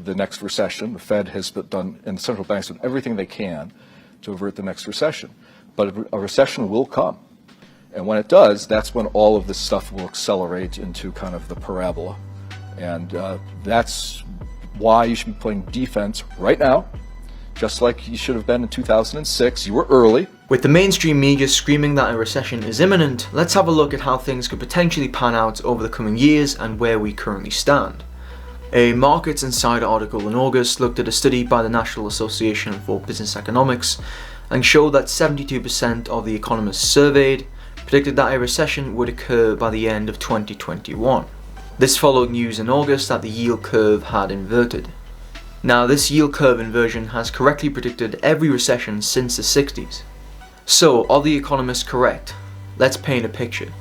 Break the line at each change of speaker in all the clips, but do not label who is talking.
the next recession. The Fed has done, and the central banks have done everything they can to avert the next recession. But a recession will come. And when it does, that's when all of this stuff will accelerate into kind of the parabola. And that's why you should be playing defense right now, just like you should have been in 2006. You were early.
With the mainstream media screaming that a recession is imminent, let's have a look at how things could potentially pan out over the coming years and where we currently stand. A Markets Insider article in August looked at a study by the National Association for Business Economics and showed that 72% of the economists surveyed predicted that a recession would occur by the end of 2021. This followed news in August that the yield curve had inverted. Now, this yield curve inversion has correctly predicted every recession since the 60s. So, are the economists correct? Let's paint a picture.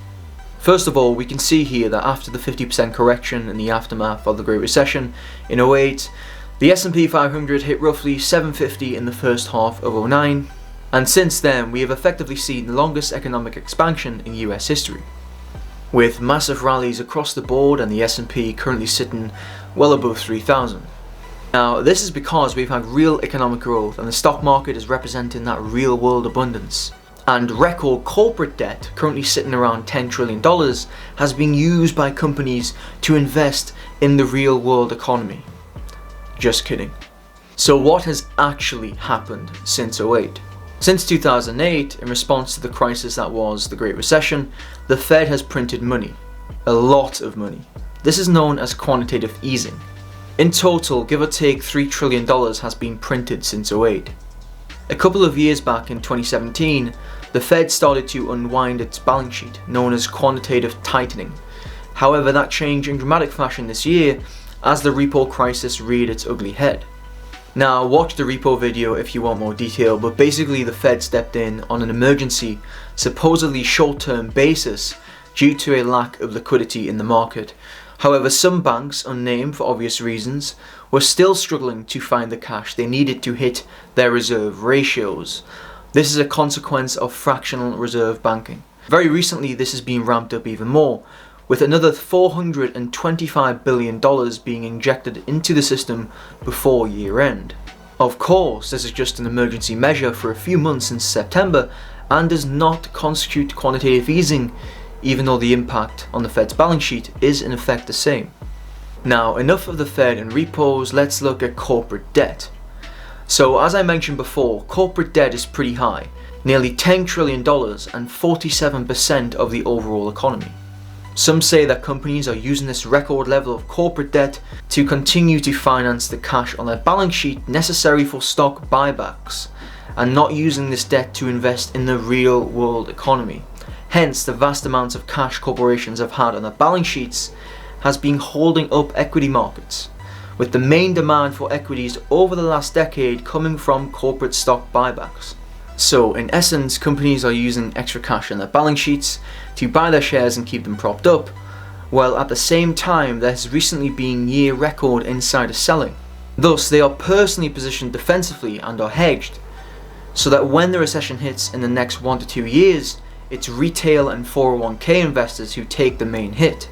First of all, we can see here that after the 50% correction in the aftermath of the Great Recession in 2008, the S&P 500 hit roughly 750 in the first half of 2009, and since then we have effectively seen the longest economic expansion in US history, with massive rallies across the board and the S&P currently sitting well above 3,000. Now, this is because we've had real economic growth and the stock market is representing that real world abundance. And record corporate debt, currently sitting around $10 trillion, has been used by companies to invest in the real world economy. Just kidding. So what has actually happened since 2008? Since 2008, in response to the crisis that was the Great Recession, the Fed has printed money. A lot of money. This is known as quantitative easing. In total, give or take $3 trillion has been printed since 2008. A couple of years back in 2017, the Fed started to unwind its balance sheet, known as quantitative tightening. However, that changed in dramatic fashion this year as the repo crisis reared its ugly head. Now, watch the repo video if you want more detail, but basically the Fed stepped in on an emergency, supposedly short-term basis due to a lack of liquidity in the market. However, some banks, unnamed for obvious reasons, were still struggling to find the cash they needed to hit their reserve ratios. This is a consequence of fractional reserve banking. Very recently, this has been ramped up even more, with another $425 billion being injected into the system before year end. Of course, this is just an emergency measure for a few months since September and does not constitute quantitative easing, even though the impact on the Fed's balance sheet is in effect the same. Now, enough of the Fed and repos, let's look at corporate debt. So, as I mentioned before, corporate debt is pretty high, nearly $10 trillion and 47% of the overall economy. Some say that companies are using this record level of corporate debt to continue to finance the cash on their balance sheet necessary for stock buybacks, and not using this debt to invest in the real world economy. Hence, the vast amounts of cash corporations have had on their balance sheets has been holding up equity markets, with the main demand for equities over the last decade coming from corporate stock buybacks. So, in essence, companies are using extra cash on their balance sheets to buy their shares and keep them propped up, while at the same time there has recently been year record insider selling. Thus, they are personally positioned defensively and are hedged, so that when the recession hits in the next 1 to 2 years, it's retail and 401k investors who take the main hit.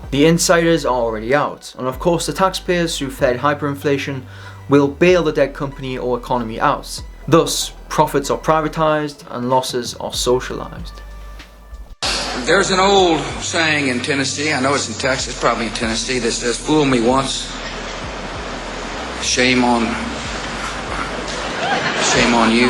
The insiders are already out, and of course the taxpayers through Fed hyperinflation will bail the dead company or economy out. Thus, profits are privatized and losses are socialized.
There's an old saying in Tennessee, I know it's in Texas, probably in Tennessee, that says, "Fool me once, shame on you."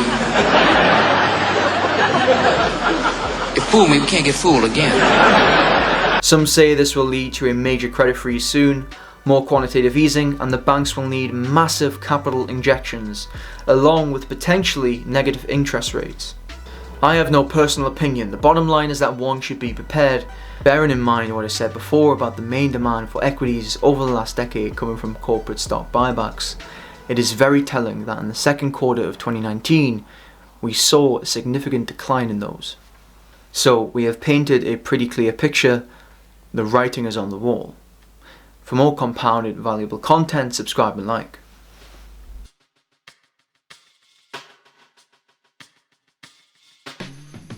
If fool me, we can't get fooled again.
Some say this will lead to a major credit freeze soon, more quantitative easing, and the banks will need massive capital injections, along with potentially negative interest rates. I have no personal opinion. The bottom line is that one should be prepared, bearing in mind what I said before about the main demand for equities over the last decade coming from corporate stock buybacks. It is very telling that in the second quarter of 2019, we saw a significant decline in those. So we have painted a pretty clear picture. The writing is on the wall. For more compounded valuable content, subscribe and like.